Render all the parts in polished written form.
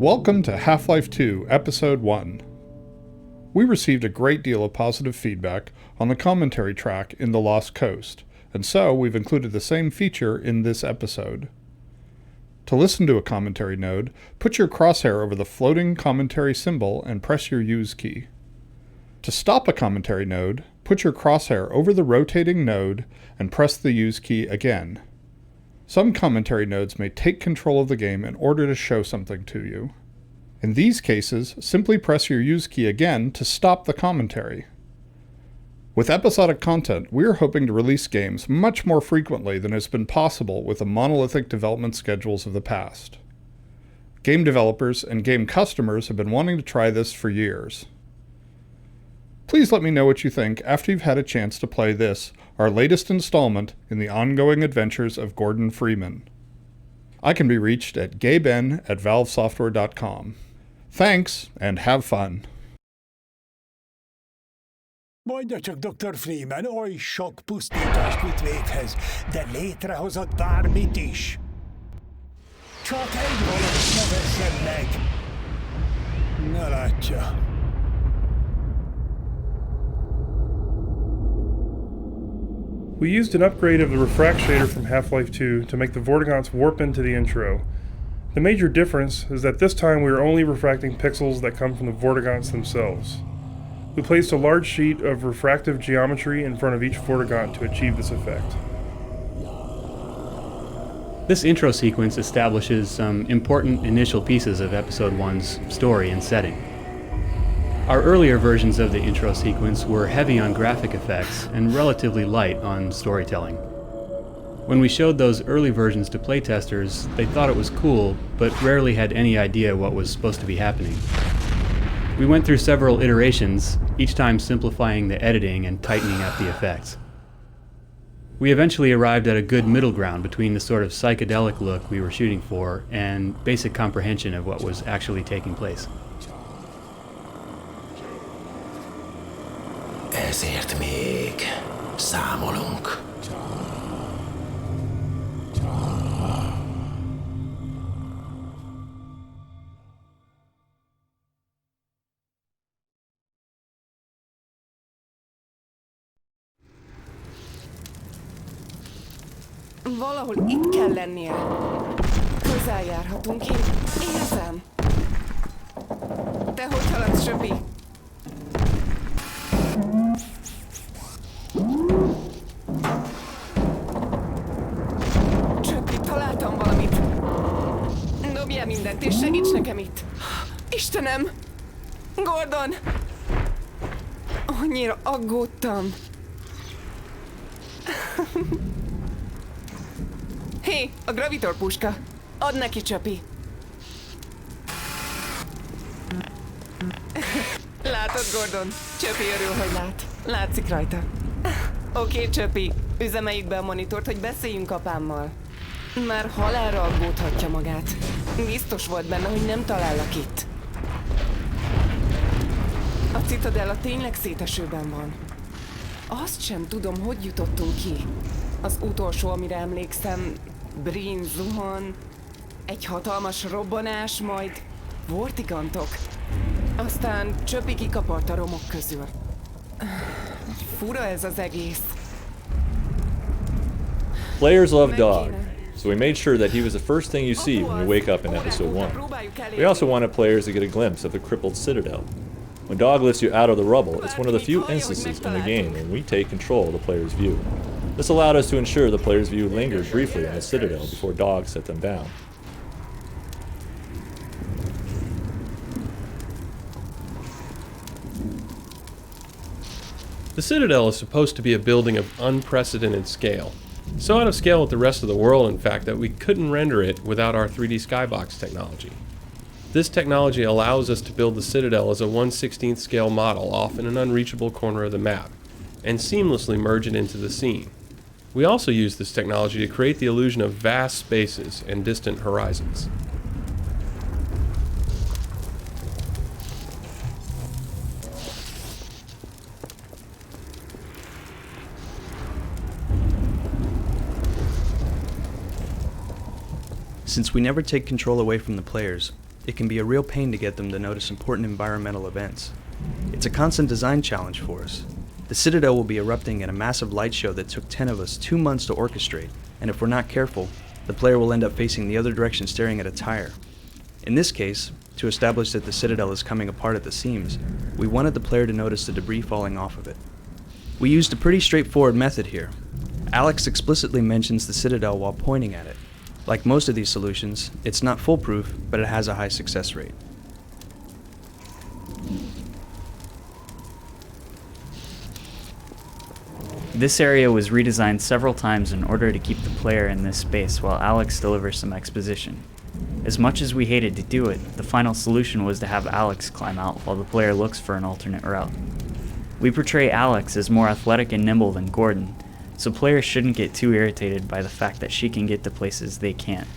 Welcome to Half-Life 2, Episode 1. We received a great deal of positive feedback on the commentary track in The Lost Coast, and so we've included the same feature in this episode. To listen to a commentary node, put your crosshair over the floating commentary symbol and press your Use key. To stop a commentary node, put your crosshair over the rotating node and press the Use key again. Some commentary nodes may take control of the game in order to show something to you. In these cases, simply press your Use key again to stop the commentary. With episodic content, we are hoping to release games much more frequently than has been possible with the monolithic development schedules of the past. Game developers and game customers have been wanting to try this for years. Please let me know what you think after you've had a chance to play this, our latest installment in the ongoing adventures of Gordon Freeman. I can be reached at gayben@valvesoftware.com. Thanks, and have fun! Mondja csak, Dr. Freeman, oly sok pusztítást vitt véghez, de létrehozott bármit is. Csak egy valamit nevezzen meg. Ne látja. We used an upgrade of the refract shader from Half-Life 2 to make the Vortigaunts warp into the intro. The major difference is that this time we are only refracting pixels that come from the Vortigaunts themselves. We placed a large sheet of refractive geometry in front of each Vortigaunt to achieve this effect. This intro sequence establishes some important initial pieces of Episode 1's story and setting. Our earlier versions of the intro sequence were heavy on graphic effects and relatively light on storytelling. When we showed those early versions to playtesters, they thought it was cool, but rarely had any idea what was supposed to be happening. We went through several iterations, each time simplifying the editing and tightening up the effects. We eventually arrived at a good middle ground between the sort of psychedelic look we were shooting for and basic comprehension of what was actually taking place. Ezért még számolunk. Valahol itt kell lennie. Közel járhatunk, én érzem. Te hogy haladsz, Söpi? Söpi, találtam valamit. Dobjál mindent és segíts nekem itt. Istenem! Gordon! Annyira aggódtam. Hé, a gravitor puska! Add neki, Csöpi! Látod, Gordon? Csöpi örül, hogy lát. Látszik rajta. Oké, Csöpi, üzemeljük be a monitort, hogy beszéljünk apámmal. Már halálra aggódhatja magát. Biztos volt benne, hogy nem talállak itt. A Citadella tényleg szétesőben van. Azt sem tudom, hogy jutottunk ki. Az utolsó, amire emlékszem, Brin zuhan, egy hatalmas robbanás, majd vortigantok. Aztán Csöpi kikapart a romok közül. Fura ez az egész. Players love Dog, so we made sure that he was the first thing you see when you wake up in Episode 1. We also wanted players to get a glimpse of the crippled Citadel. When Dog lifts you out of the rubble, it's one of the few instances in the game when we take control of the player's view. This allowed us to ensure the player's view lingered briefly on the Citadel before Dog set them down. The Citadel is supposed to be a building of unprecedented scale. So out of scale with the rest of the world, in fact, that we couldn't render it without our 3D skybox technology. This technology allows us to build the Citadel as a 1/16th scale model off in an unreachable corner of the map, and seamlessly merge it into the scene. We also use this technology to create the illusion of vast spaces and distant horizons. Since we never take control away from the players, it can be a real pain to get them to notice important environmental events. It's a constant design challenge for us. The Citadel will be erupting in a massive light show that took 10 of us 2 months to orchestrate, and if we're not careful, the player will end up facing the other direction staring at a tire. In this case, to establish that the Citadel is coming apart at the seams, we wanted the player to notice the debris falling off of it. We used a pretty straightforward method here. Alex explicitly mentions the Citadel while pointing at it. Like most of these solutions, it's not foolproof, but it has a high success rate. This area was redesigned several times in order to keep the player in this space while Alex delivers some exposition. As much as we hated to do it, the final solution was to have Alex climb out while the player looks for an alternate route. We portray Alex as more athletic and nimble than Gordon, so players shouldn't get too irritated by the fact that she can get to places they can't.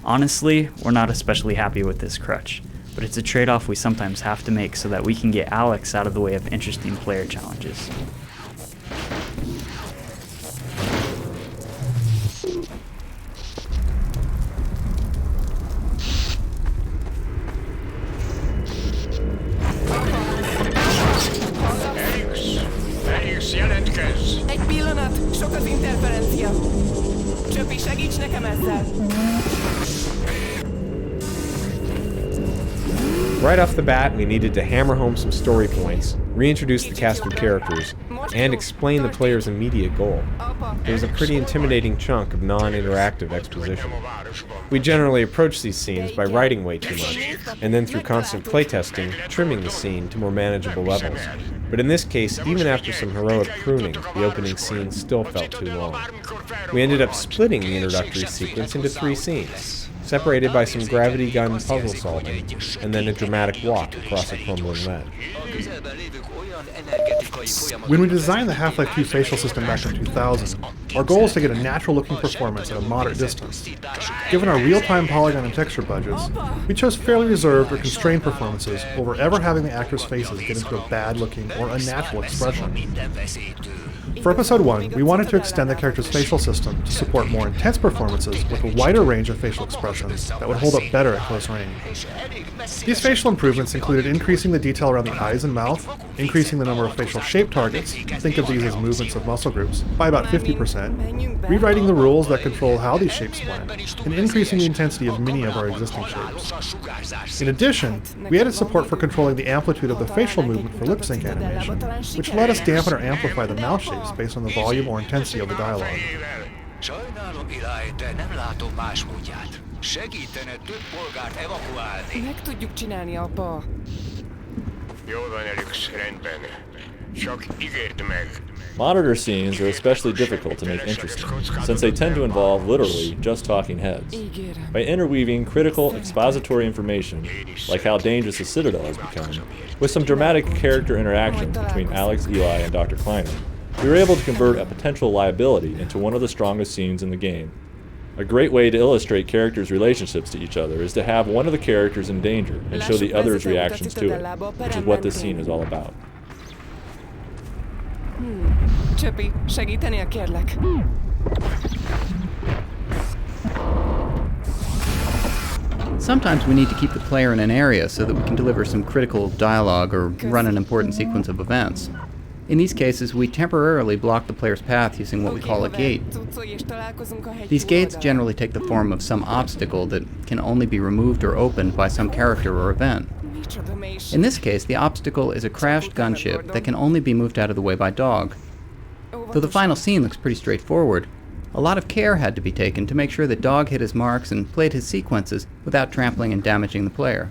Honestly, we're not especially happy with this crutch, but it's a trade-off we sometimes have to make so that we can get Alex out of the way of interesting player challenges. Egy pillanat, sok az interferencia. Csöpi, segíts nekem ezzel! Right off the bat, we needed to hammer home some story points, reintroduce the cast of characters, and explain the player's immediate goal. It was a pretty intimidating chunk of non-interactive exposition. We generally approach these scenes by writing way too much, and then through constant playtesting, trimming the scene to more manageable levels. But in this case, even after some heroic pruning, the opening scene still felt too long. We ended up splitting the introductory sequence into 3 scenes, separated by some gravity gun puzzle solving, and then a dramatic walk across a crumbling ledge. When we designed the Half-Life 2 facial system back in 2000, our goal was to get a natural-looking performance at a moderate distance. Given our real-time polygon and texture budgets, we chose fairly reserved or constrained performances over ever having the actors' faces get into a bad-looking or unnatural expression. For Episode 1, we wanted to extend the character's facial system to support more intense performances with a wider range of facial expressions that would hold up better at close range. These facial improvements included increasing the detail around the eyes and mouth, increasing the number of facial shape targets, think of these as movements of muscle groups, by about 50%, rewriting the rules that control how these shapes blend, and increasing the intensity of many of our existing shapes. In addition, we added support for controlling the amplitude of the facial movement for lip sync animation, which let us dampen or amplify the mouth shapes based on the volume or intensity of the dialogue. Sajnálom, Eli, de nem látom más módját. Segítene több polgárt evakuálni. Meg tudjuk csinálni, apa. Jó van, Alex, rendben. Csak ígérd meg. Monitor scenes are especially difficult to make interesting, since they tend to involve literally just talking heads. By interweaving critical expository information, like how dangerous the Citadel has become, with some dramatic character interaction between Alex, Eli, and Dr. Kleiner, we were able to convert a potential liability into one of the strongest scenes in the game. A great way to illustrate characters' relationships to each other is to have one of the characters in danger and show the other's reactions to it, which is what this scene is all about. Csöpi, segítenél, kérlek? Sometimes we need to keep the player in an area so that we can deliver some critical dialogue or run an important sequence of events. In these cases, we temporarily block the player's path using what we call a gate. These gates generally take the form of some obstacle that can only be removed or opened by some character or event. In this case, the obstacle is a crashed gunship that can only be moved out of the way by Dog. Though the final scene looks pretty straightforward, a lot of care had to be taken to make sure that Dog hit his marks and played his sequences without trampling and damaging the player.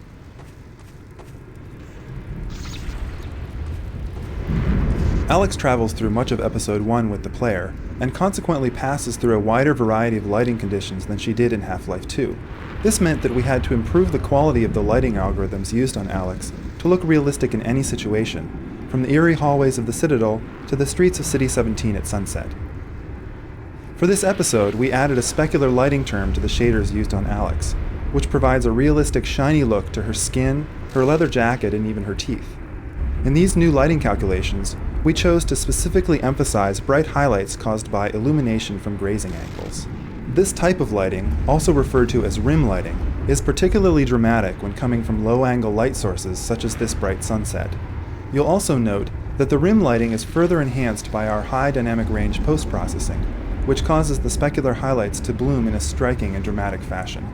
Alex travels through much of Episode 1 with the player, and consequently passes through a wider variety of lighting conditions than she did in Half-Life 2. This meant that we had to improve the quality of the lighting algorithms used on Alex to look realistic in any situation, from the eerie hallways of the Citadel to the streets of City 17 at sunset. For this episode, we added a specular lighting term to the shaders used on Alex, which provides a realistic shiny look to her skin, her leather jacket, and even her teeth. In these new lighting calculations, we chose to specifically emphasize bright highlights caused by illumination from grazing angles. This type of lighting, also referred to as rim lighting, is particularly dramatic when coming from low-angle light sources such as this bright sunset. You'll also note that the rim lighting is further enhanced by our high dynamic range post-processing, which causes the specular highlights to bloom in a striking and dramatic fashion.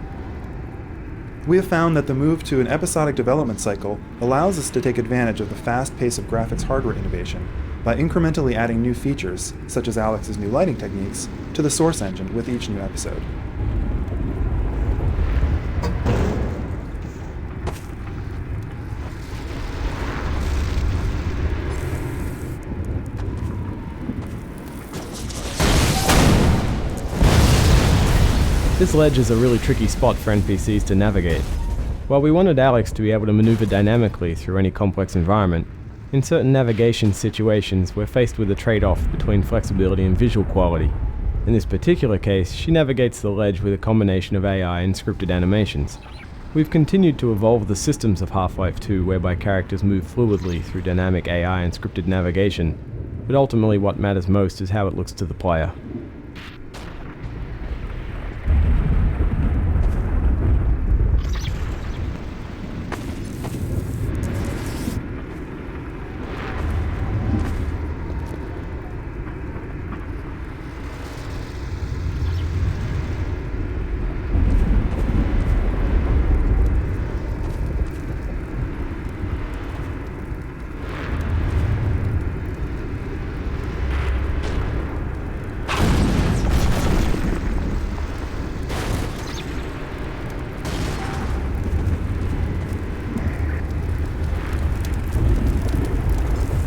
We have found that the move to an episodic development cycle allows us to take advantage of the fast pace of graphics hardware innovation by incrementally adding new features, such as Alex's new lighting techniques, to the source engine with each new episode. This ledge is a really tricky spot for NPCs to navigate. While we wanted Alex to be able to maneuver dynamically through any complex environment, in certain navigation situations we're faced with a trade-off between flexibility and visual quality. In this particular case, she navigates the ledge with a combination of AI and scripted animations. We've continued to evolve the systems of Half-Life 2 whereby characters move fluidly through dynamic AI and scripted navigation, but ultimately what matters most is how it looks to the player.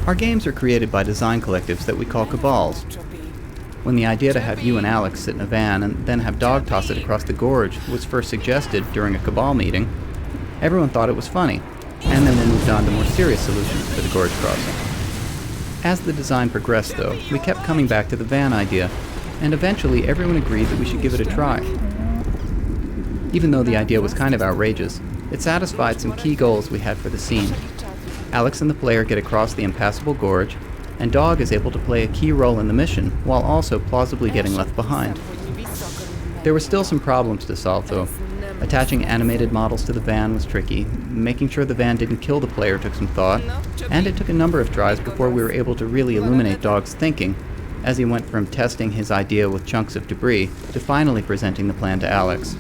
Our games are created by design collectives that we call cabals. When the idea to have you and Alex sit in a van and then have Dog toss it across the gorge was first suggested during a cabal meeting, everyone thought it was funny, and then we moved on to more serious solutions for the gorge crossing. As the design progressed though, we kept coming back to the van idea, and eventually everyone agreed that we should give it a try. Even though the idea was kind of outrageous, it satisfied some key goals we had for the scene. Alex and the player get across the impassable gorge, and Dog is able to play a key role in the mission while also plausibly getting left behind. There were still some problems to solve though. Attaching animated models to the van was tricky, making sure the van didn't kill the player took some thought, and it took a number of tries before we were able to really illuminate Dog's thinking, as he went from testing his idea with chunks of debris to finally presenting the plan to Alex.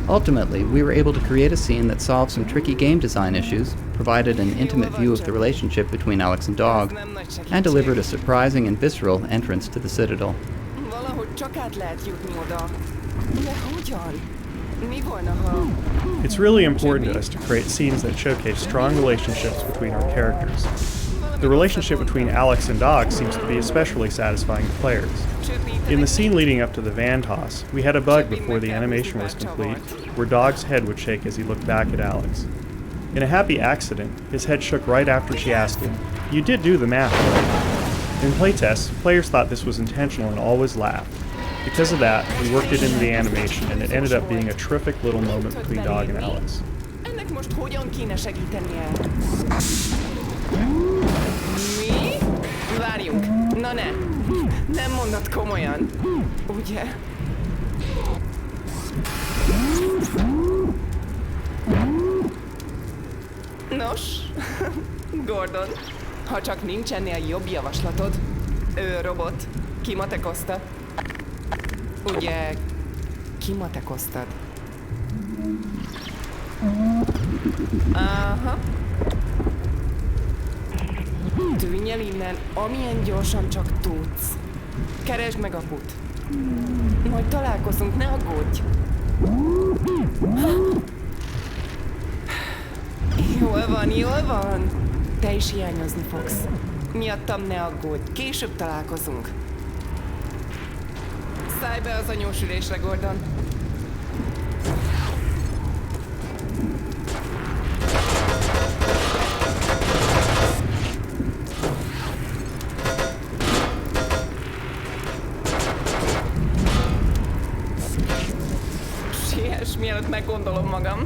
Ultimately, we were able to create a scene that solved some tricky game design issues, provided an intimate view of the relationship between Alex and Dog, and delivered a surprising and visceral entrance to the Citadel. It's really important to us to create scenes that showcase strong relationships between our characters. The relationship between Alex and Dog seems to be especially satisfying to players. In the scene leading up to the van toss, we had a bug before the animation was complete, where Dog's head would shake as he looked back at Alex. In a happy accident, his head shook right after she asked him, "You did do the math, right?" In playtests, players thought this was intentional and always laughed. Because of that, we worked it into the animation and it ended up being a terrific little moment between Dog and Alex. Ennek most hogyan kéne segítenie? Mi? Várjunk. Na ne. Nem mondod komolyan. Ugye? Nos, Gordon, ha csak nincs ennél jobb javaslatod, robot, kimatekozta. Ugye, kimatekoztad? Aha. Tűnj el innen, amilyen gyorsan csak tudsz. Keresd meg aput. Majd találkozunk, ne aggódj. Jól van. Te is hiányozni fogsz. Miattam ne aggódj, később találkozunk. Szállj be az anyósülésre, Gordon. Siess, mielőtt meggondolom magam.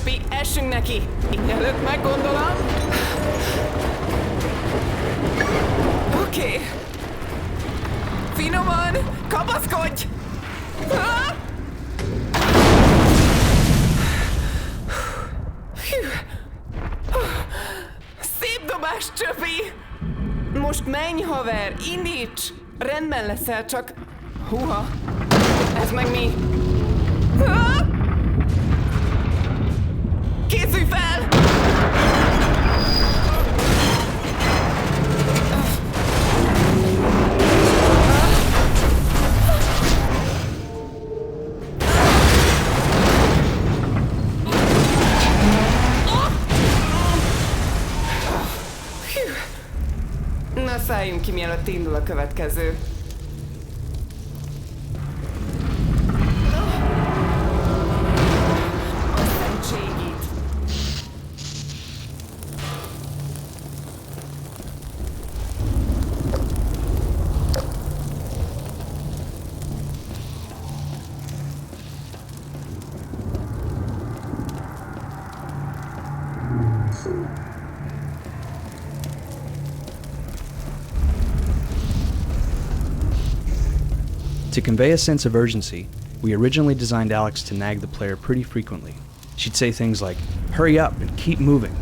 Csöpi, essünk neki! Mielőtt meggondolom. Oké. Finoman, kapaszkodj! Ha? Szép dobás, Csöpi! Most menj, haver, indíts! Rendben leszel, csak... Húha! Ez meg mi? Ha? Készülj fel! Na, szálljunk ki, mielőtt indul a következő. To convey a sense of urgency, we originally designed Alex to nag the player pretty frequently. She'd say things like, "Hurry up and keep moving."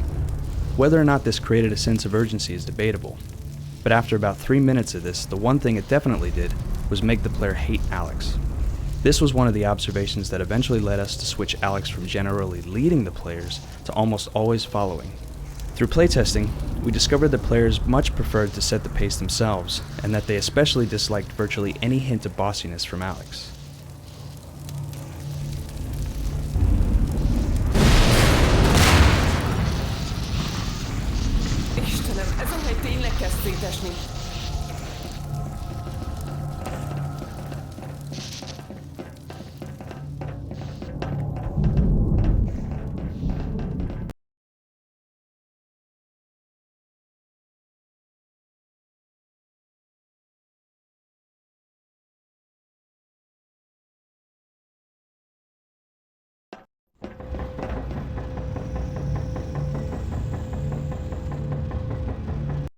Whether or not this created a sense of urgency is debatable, but after about 3 minutes of this, the one thing it definitely did was make the player hate Alex. This was one of the observations that eventually led us to switch Alex from generally leading the players to almost always following. Through playtesting, we discovered that players much preferred to set the pace themselves, and that they especially disliked virtually any hint of bossiness from Alex. Istenem, ez a hely tényleg kezd szétesni.